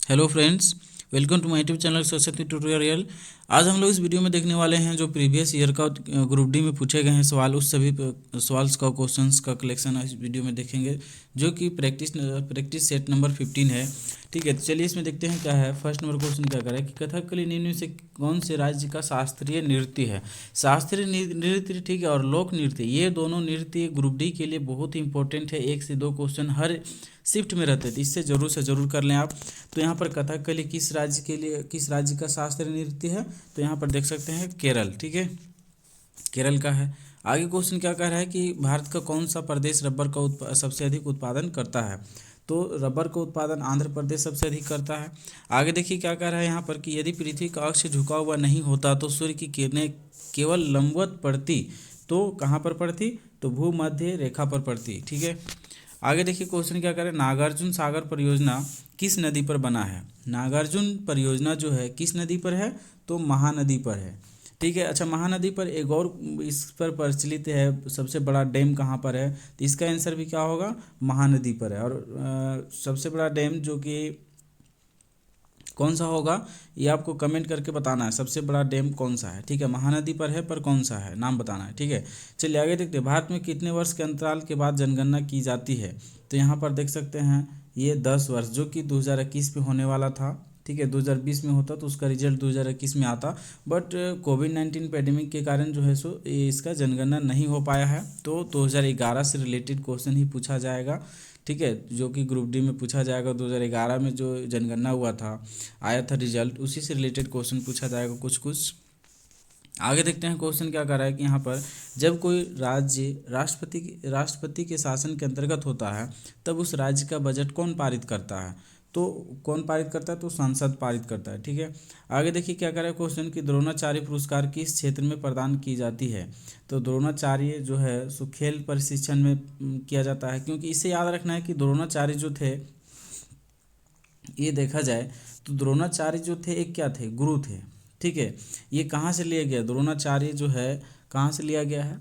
Hello friends, welcome to my YouTube channel Saraswati tutorial. आज हम लोग इस वीडियो में देखने वाले हैं जो प्रीवियस ईयर का ग्रुप डी में पूछे गए हैं सवाल, उस सभी सवाल्स का क्वेश्चंस का कलेक्शन इस वीडियो में देखेंगे, जो कि प्रैक्टिस सेट नंबर 15 है। ठीक है, तो चलिए इसमें देखते हैं क्या है। फर्स्ट नंबर क्वेश्चन क्या करें कि कथकली निम्न से कौन से राज्य का शास्त्रीय नृत्य है। शास्त्रीय नृत्य, ठीक है, और लोक नृत्य, ये दोनों नृत्य ग्रुप डी के लिए बहुत ही इंपॉर्टेंट है। 1 से 2 क्वेश्चन हर शिफ्ट में रहते थे, इससे जरूर से जरूर कर लें आप। तो यहाँ पर कथकली किस राज्य के लिए, किस राज्य का शास्त्रीय नृत्य है, तो यहाँ पर देख सकते हैं केरल। ठीक है, केरल का है। आगे क्वेश्चन क्या कह रहा है कि भारत का कौन सा प्रदेश रबर का सबसे अधिक उत्पादन करता है। तो रबर का उत्पादन आंध्र प्रदेश सबसे अधिक करता है। आगे देखिए क्या कह रहा है यहाँ पर कि यदि पृथ्वी का अक्ष झुका हुआ नहीं होता तो सूर्य की किरणें केवल लंबवत पड़ती, तो कहाँ पर पड़ती, तो भूमध्य रेखा पर पड़ती। ठीक है, आगे देखिए क्वेश्चन क्या करें। नागार्जुन सागर परियोजना किस नदी पर बना है। नागार्जुन परियोजना जो है किस नदी पर है, तो महानदी पर है। ठीक है, अच्छा, महानदी पर एक और इस पर प्रचलित है, सबसे बड़ा डैम कहाँ पर है, तो इसका आंसर भी क्या होगा, महानदी पर है। और सबसे बड़ा डैम जो कि कौन सा होगा, ये आपको कमेंट करके बताना है, सबसे बड़ा डैम कौन सा है। ठीक है, महानदी पर है, पर कौन सा है नाम बताना है। ठीक है, चलिए आगे देखते हैं। भारत में कितने वर्ष के अंतराल के बाद जनगणना की जाती है, तो यहाँ पर देख सकते हैं ये 10 वर्ष, जो कि 2021 में होने वाला था। ठीक है, 2020 में होता तो उसका रिजल्ट 2021 में आता, बट कोविड-19 पैंडेमिक के कारण जो है सो इसका जनगणना नहीं हो पाया है। तो 2011 से रिलेटेड क्वेश्चन ही पूछा जाएगा। ठीक है, जो कि ग्रुप डी में पूछा जाएगा। 2011 में जो जनगणना हुआ था, आया था रिजल्ट, उसी से रिलेटेड क्वेश्चन पूछा जाएगा कुछ कुछ। आगे देखते हैं क्वेश्चन क्या कर रहा है कि यहाँ पर जब कोई राज्य राष्ट्रपति के शासन के अंतर्गत होता है, तब उस राज्य का बजट कौन पारित करता है। तो कौन पारित करता है, तो संसद पारित करता है। ठीक है, आगे देखिए क्या कर रहा है क्वेश्चन कि द्रोणाचार्य पुरस्कार किस क्षेत्र में प्रदान की जाती है। तो द्रोणाचार्य जो है सो खेल प्रशिक्षण में किया जाता है, क्योंकि इसे याद रखना है कि द्रोणाचार्य जो थे, ये देखा जाए तो द्रोणाचार्य जो थे एक क्या थे, गुरु थे। ठीक है, ये कहाँ से लिया गया, द्रोणाचार्य जो है कहाँ से लिया गया है,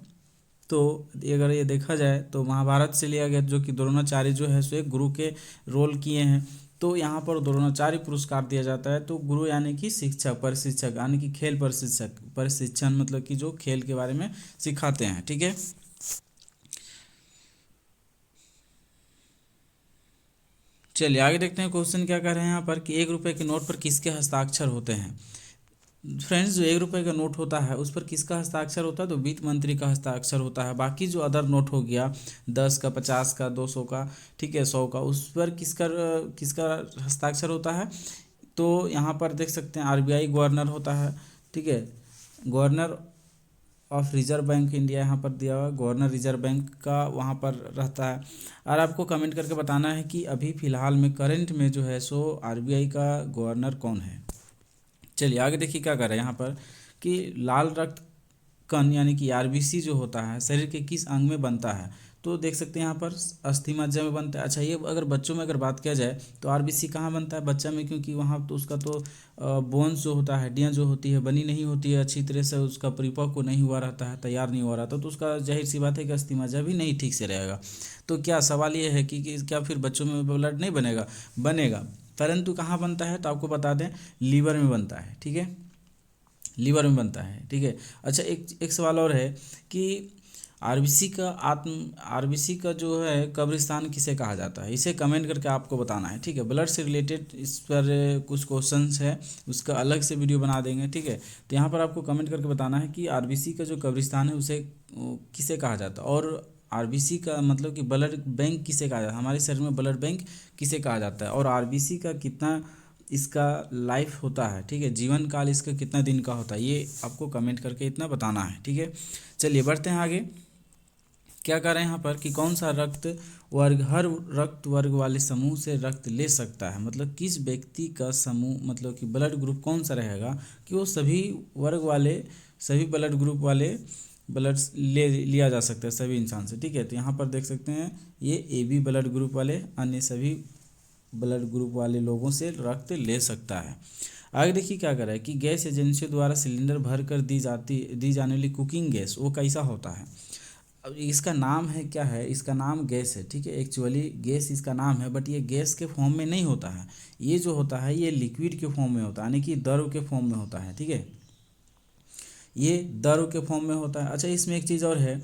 तो अगर ये देखा जाए तो महाभारत से लिया गया, जो कि द्रोणाचार्य जो है सो एक गुरु के रोल किए हैं। तो यहाँ पर द्रोणाचार्य पुरस्कार दिया जाता है। तो गुरु यानी कि शिक्षक, प्रशिक्षक यानी कि खेल प्रशिक्षक, प्रशिक्षण मतलब कि जो खेल के बारे में सिखाते हैं। ठीक है, चलिए आगे देखते हैं क्वेश्चन क्या कर रहे हैं यहाँ पर कि 1 रुपये के नोट पर किसके हस्ताक्षर होते हैं। फ्रेंड्स, जो 1 रुपये का नोट होता है उस पर किसका हस्ताक्षर होता है, तो वित्त मंत्री का हस्ताक्षर होता है। बाकी जो अदर नोट हो गया 10 का, 50 का, 200 का, ठीक है, 100 का, उस पर किसका किसका हस्ताक्षर होता है, तो यहाँ पर देख सकते हैं आरबीआई गवर्नर होता है। ठीक है, governor of reserve bank India यहाँ पर दिया हुआ, गवर्नर रिजर्व बैंक का वहाँ पर रहता है। और आपको कमेंट करके बताना है कि अभी फ़िलहाल में करंट में जो है सो आरबीआई का गवर्नर कौन है। चलिए आगे देखिए क्या कर रहे हैं यहाँ पर कि लाल रक्त कण यानी कि आरबीसी जो होता है शरीर के किस अंग में बनता है। तो देख सकते हैं यहाँ पर अस्थि मज्जा में बनता है। अच्छा, ये अगर बच्चों में अगर बात किया जाए तो आरबीसी कहाँ बनता है, बच्चा में, क्योंकि वहाँ तो उसका तो बोन्स जो होता है, हड्डियाँ जो होती है बनी नहीं होती है अच्छी तरह से, उसका परिपक्व नहीं हुआ रहता है, तैयार नहीं हुआ रहता, तो उसका जाहिर सी बात है कि अस्थि मज्जा भी नहीं ठीक से रहेगा। तो क्या सवाल ये है कि क्या फिर बच्चों में ब्लड नहीं बनेगा, बनेगा, परंतु कहाँ बनता है, तो आपको बता दें लीवर में बनता है। ठीक है, लीवर में बनता है। ठीक है, अच्छा, एक एक सवाल और है कि आरबीसी का जो है कब्रिस्तान किसे कहा जाता है, इसे कमेंट करके आपको बताना है। ठीक है, ब्लड से रिलेटेड इस पर कुछ क्वेश्चंस है, उसका अलग से वीडियो बना देंगे। ठीक है, तो यहाँ पर आपको कमेंट करके बताना है कि आरबीसी का जो कब्रिस्तान है उसे किसे कहा जाता है, और आरबीसी का मतलब कि ब्लड बैंक किसे कहा जाता है, हमारे शरीर में ब्लड बैंक किसे कहा जाता है, और आरबीसी का कितना इसका लाइफ होता है। ठीक है, जीवन काल इसका कितना दिन का होता है, ये आपको कमेंट करके इतना बताना है। ठीक है, चलिए बढ़ते हैं आगे। क्या कर रहे हैं यहाँ पर कि कौन सा रक्त वर्ग हर रक्त वर्ग वाले समूह से रक्त ले सकता है, मतलब किस व्यक्ति का समूह, मतलब कि ब्लड ग्रुप कौन सा रहेगा कि वो सभी वर्ग वाले, सभी ब्लड ग्रुप वाले ब्लड ले लिया जा सकता है सभी इंसान से। ठीक है, तो यहाँ पर देख सकते हैं ये ए बी ब्लड ग्रुप वाले अन्य सभी ब्लड ग्रुप वाले लोगों से रक्त ले सकता है। आगे देखिए क्या कर रहा है कि गैस एजेंसियों द्वारा सिलेंडर भर कर दी जाने वाली कुकिंग गैस वो कैसा होता है। अब इसका नाम है क्या है, इसका नाम गैस है, ठीक है। एक्चुअली गैस इसका नाम है, बट ये गैस के फॉर्म में नहीं होता है। ये जो होता है ये लिक्विड के फॉर्म में होता है, यानी कि द्रव के फॉर्म में होता है, ठीक है। ये द्रव के फॉर्म में होता है। अच्छा, इसमें एक चीज़ और है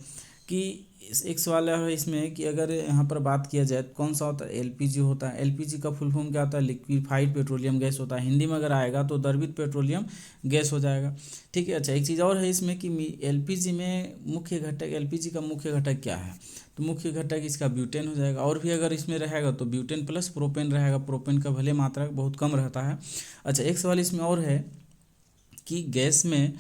कि एक सवाल है इसमें कि अगर यहाँ पर बात किया जाए तो कौन सा होता है, एलपीजी होता है। एलपीजी का फुल फॉर्म क्या होता है, लिक्विफाइड पेट्रोलियम गैस होता है। हिंदी में अगर आएगा तो द्रवित पेट्रोलियम गैस हो जाएगा, ठीक है। अच्छा, एक चीज़ और है इसमें कि एलपीजी में मुख्य घटक, एलपीजी का मुख्य घटक क्या है, तो मुख्य घटक इसका ब्यूटेन हो जाएगा। और भी अगर इसमें रहेगा तो ब्यूटेन प्लस प्रोपेन रहेगा, प्रोपेन का भले मात्रा बहुत कम रहता है। अच्छा, एक सवाल इसमें और है कि गैस में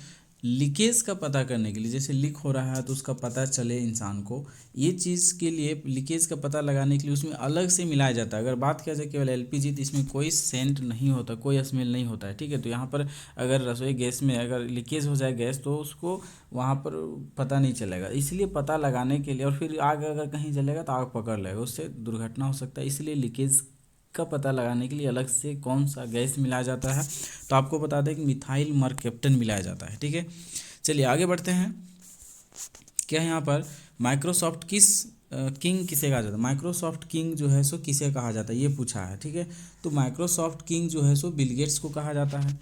लीकेज का पता करने के लिए, जैसे लीक हो रहा है तो उसका पता चले इंसान को, ये चीज़ के लिए लीकेज का पता लगाने के लिए उसमें अलग से मिलाया जाता है। अगर बात किया जाए केवल एलपीजी तो इसमें कोई सेंट नहीं होता, कोई स्मेल नहीं होता है, ठीक है। तो यहाँ पर अगर रसोई गैस में अगर लीकेज हो जाए गैस तो उसको वहाँ पर पता नहीं चलेगा, इसलिए पता लगाने के लिए। और फिर आग अगर कहीं जलेगा तो आग पकड़ लेगा, उससे दुर्घटना हो सकता है, इसलिए लीकेज का पता लगाने के लिए अलग से कौन सा गैस मिलाया जाता है, तो आपको बता दें कि मिथाइल मरकैप्टन मिलाया जाता है, ठीक है। चलिए आगे बढ़ते हैं। क्या है यहाँ पर, माइक्रोसॉफ्ट किंग किसे कहा जाता है, माइक्रोसॉफ्ट किंग जो है सो किसे कहा जाता है, ये पूछा है, ठीक है। तो माइक्रोसॉफ्ट किंग जो है सो बिल गेट्स को कहा जाता है।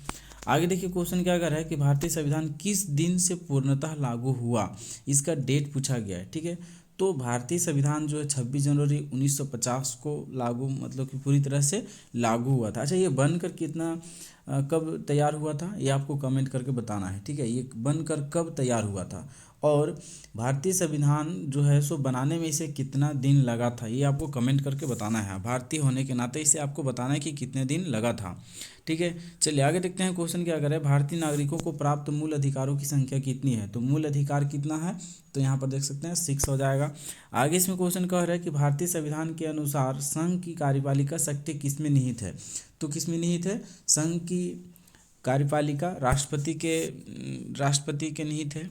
आगे देखिए क्वेश्चन क्या कर रहा है कि भारतीय संविधान किस दिन से पूर्णतः लागू हुआ, इसका डेट पूछा गया है, ठीक है। तो भारतीय संविधान जो है 26 जनवरी 1950 को लागू, मतलब कि पूरी तरह से लागू हुआ था। अच्छा, ये बनकर कितना कब तैयार हुआ था, ये आपको कमेंट करके बताना है, ठीक है। ये बनकर कब तैयार हुआ था, और भारतीय संविधान जो है सो बनाने में इसे कितना दिन लगा था, ये आपको कमेंट करके बताना है। भारतीय होने के नाते इसे आपको बताना है कि कितने दिन लगा था, ठीक है। चलिए आगे देखते हैं क्वेश्चन क्या करें, भारतीय नागरिकों को प्राप्त मूल अधिकारों की संख्या कितनी है, तो मूल अधिकार कितना है, तो यहाँ पर देख सकते हैं 6 हो जाएगा। आगे इसमें क्वेश्चन कह रहा है कि भारतीय संविधान के अनुसार संघ की कार्यपालिका शक्ति किसमें निहित है, तो किसमें निहित है, संघ की कार्यपालिका राष्ट्रपति के निहित है,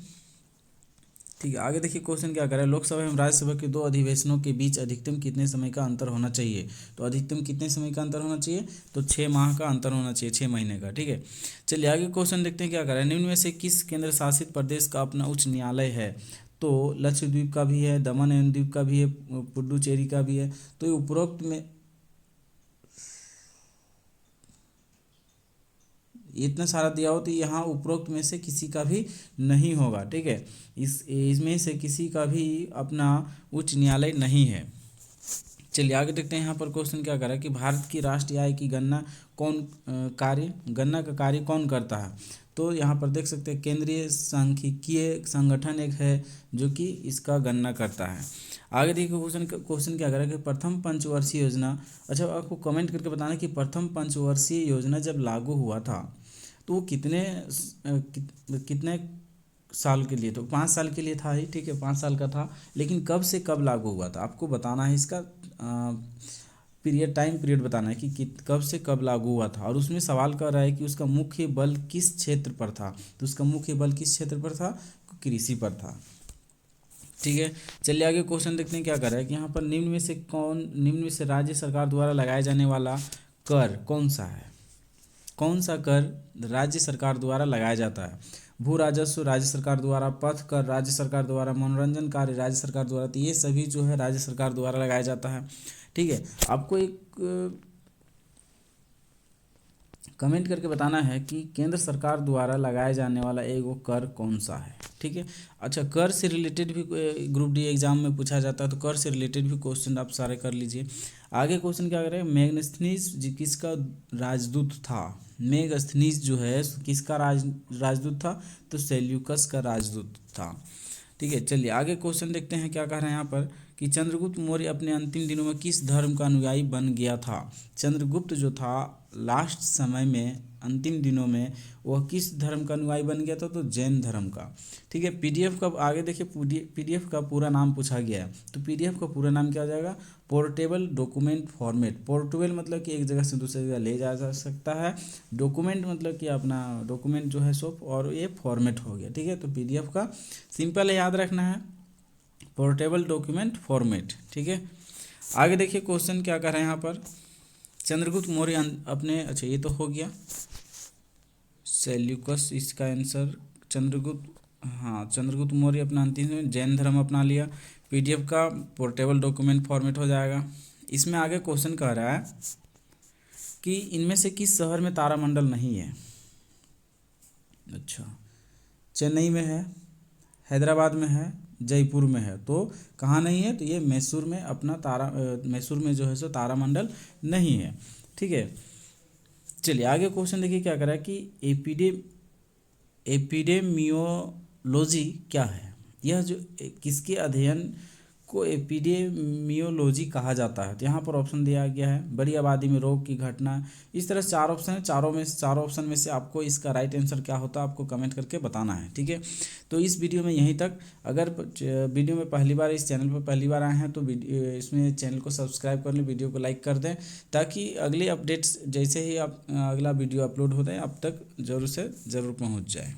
ठीक है। आगे देखिए क्वेश्चन क्या कर रहा है, लोकसभा एवं राज्यसभा के दो अधिवेशनों के बीच अधिकतम कितने समय का अंतर होना चाहिए, तो अधिकतम कितने समय का अंतर होना चाहिए, तो 6 माह का अंतर होना चाहिए, 6 महीने का, ठीक है। चलिए आगे क्वेश्चन देखते हैं क्या कर रहा है, निम्न में से किस केंद्र शासित प्रदेश का अपना उच्च न्यायालय है, तो लक्षद्वीप का भी है, दमन एवं द्वीप का भी है, पुडुचेरी का भी है। तो ये उपरोक्त में इतना सारा दिया हो तो यहाँ उपरोक्त में से किसी का भी नहीं होगा, ठीक है। इसमें से किसी का भी अपना उच्च न्यायालय नहीं है। चलिए आगे देखते हैं यहाँ पर क्वेश्चन क्या कर रहा है कि भारत की राष्ट्रीय आय की गणना का कार्य कौन करता है, तो यहाँ पर देख सकते हैं केंद्रीय सांख्यिकीय संगठन एक है जो कि इसका गणना करता है। आगे देखिए क्वेश्चन क्या कर रहा है कि प्रथम पंचवर्षीय योजना, अच्छा आपको कमेंट करके बताना है कि प्रथम पंचवर्षीय योजना जब लागू हुआ था तो वो कितने साल के लिए, तो 5 साल के लिए था ही, ठीक है, 5 साल का था। लेकिन कब से कब लागू हुआ था आपको बताना है, इसका टाइम पीरियड बताना है कि कब से कब लागू हुआ था। और उसमें सवाल कर रहा है कि उसका मुख्य बल किस क्षेत्र पर था, तो उसका मुख्य बल किस क्षेत्र पर था, कृषि पर था, ठीक है। चलिए आगे क्वेश्चन देखते हैं क्या कर रहा है कि यहाँ पर निम्न में से राज्य सरकार द्वारा लगाए जाने वाला कर कौन सा है, कौन सा कर राज्य सरकार द्वारा लगाया जाता है, भू राजस्व राज्य सरकार द्वारा, पथ कर राज्य सरकार द्वारा, मनोरंजन कार्य राज्य सरकार द्वारा, तो ये सभी जो है राज्य सरकार द्वारा लगाया जाता है, ठीक है। आपको एक कमेंट करके बताना है कि केंद्र सरकार द्वारा लगाए जाने वाला एक वो कर कौन सा है, ठीक है। अच्छा, कर से रिलेटेड भी ग्रुप डी एग्जाम में पूछा जाता है, तो कर से रिलेटेड भी क्वेश्चन आप सारे कर लीजिए। आगे क्वेश्चन क्या करें, मेगस्थनीज किसका राजदूत था, मेगस्थनीज जो है किसका राजदूत था, तो सेल्यूकस का राजदूत था, ठीक है। चलिए आगे क्वेश्चन देखते हैं क्या कह रहे हैं यहाँ पर कि चंद्रगुप्त मौर्य अपने अंतिम दिनों में किस धर्म का अनुयायी बन गया था, चंद्रगुप्त जो था लास्ट समय में अंतिम दिनों में वह किस धर्म का अनुयायी बन गया था, तो जैन धर्म का, ठीक है। पीडीएफ का आगे देखिए पीडीएफ का पूरा नाम पूछा गया है, तो पीडीएफ का पूरा नाम क्या हो जाएगा, पोर्टेबल डॉक्यूमेंट फॉर्मेट। पोर्टेबल मतलब कि एक जगह से दूसरी जगह ले जा सकता है, डॉक्यूमेंट मतलब कि अपना डॉक्यूमेंट जो है सो, और ये फॉर्मेट हो गया, ठीक है। तो पीडीएफ का सिंपल है, याद रखना है, पोर्टेबल डॉक्यूमेंट फॉर्मेट, ठीक है। आगे देखिए क्वेश्चन क्या कर रहे हैं यहाँ पर, चंद्रगुप्त मौर्य अपने, अच्छा ये तो हो गया सेल्यूकस, इसका आंसर चंद्रगुप्त हाँ, चंद्रगुप्त मौर्य अपना अंतिम जैन धर्म अपना लिया। पीडीएफ का पोर्टेबल डॉक्यूमेंट फॉर्मेट हो जाएगा। इसमें आगे क्वेश्चन कह रहा है कि इनमें से किस शहर में तारामंडल नहीं है। अच्छा, चेन्नई में है, हैदराबाद में है, जयपुर में है। तो कहाँ नहीं है, तो ये मैसूर में अपना मैसूर में जो है सो तारामंडल नहीं है। ठीक है, चलिए आगे क्वेश्चन देखिए क्या करा है कि एपिडेमियोलॉजी क्या है। यह जो किसके अध्ययन को एपिडेमियोलॉजी कहा जाता है। तो यहाँ पर ऑप्शन दिया गया है बड़ी आबादी में रोग की घटना। इस तरह से 4 ऑप्शन है, चारों ऑप्शन में से आपको इसका राइट आंसर क्या होता है आपको कमेंट करके बताना है। ठीक है, तो इस वीडियो में यहीं तक। अगर वीडियो में पहली बार इस चैनल पर पहली बार आए हैं तो इसमें चैनल को सब्सक्राइब कर लें, वीडियो को लाइक कर दें, ताकि अगले अपडेट्स जैसे ही आप अगला वीडियो अपलोड होता है अब तक ज़रूर से ज़रूर पहुँच जाए।